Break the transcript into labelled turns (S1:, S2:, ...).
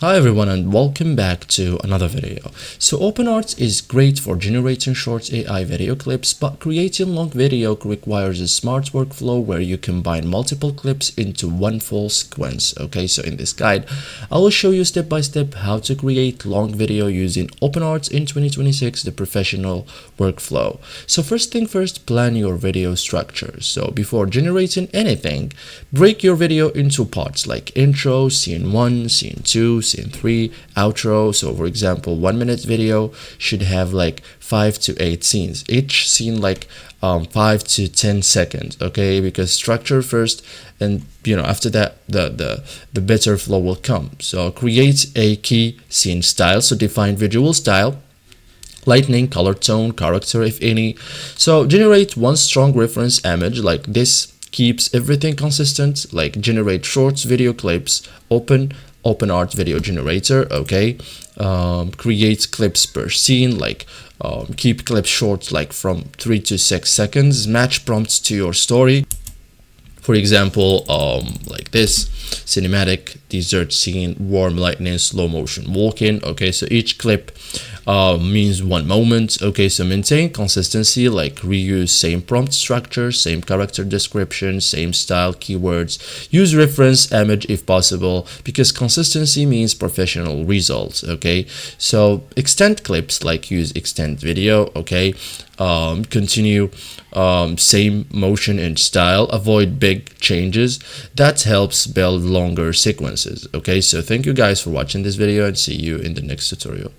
S1: Hi everyone and welcome back to another video. So OpenArt is great for generating short AI video clips, but creating long video requires a smart workflow where you combine multiple clips into one full sequence. Okay, so in this guide, I will show you step by step how to create long video using OpenArt in 2026, the professional workflow. So first thing first, plan your video structure. So before generating anything, break your video into parts like intro, scene 1, scene 2, scene 3, outro. So for example, 1 minute video should have like 5 to 8 scenes, each scene like 5 to 10 seconds. Okay, because structure first, and after that the better flow will come. So create a key scene style. So define visual style, lightning, color, tone, character if any. So generate one strong reference image like this, keeps everything consistent. Like generate shorts video clips, OpenArt video generator. Okay, create clips per scene, like keep clips short, like from 3 to 6 seconds. Match prompts to your story. For example, like this: cinematic, desert scene, warm lightning, slow motion walking. Okay, so each clip means one moment. Okay, so maintain consistency, like reuse same prompt structure, same character description, same style, keywords. Use reference image if possible, because consistency means professional results. Okay, so extend clips, like use extend video. Okay, continue same motion and style. Avoid big changes. That helps build longer sequences. Okay, so thank you guys for watching this video and see you in the next tutorial.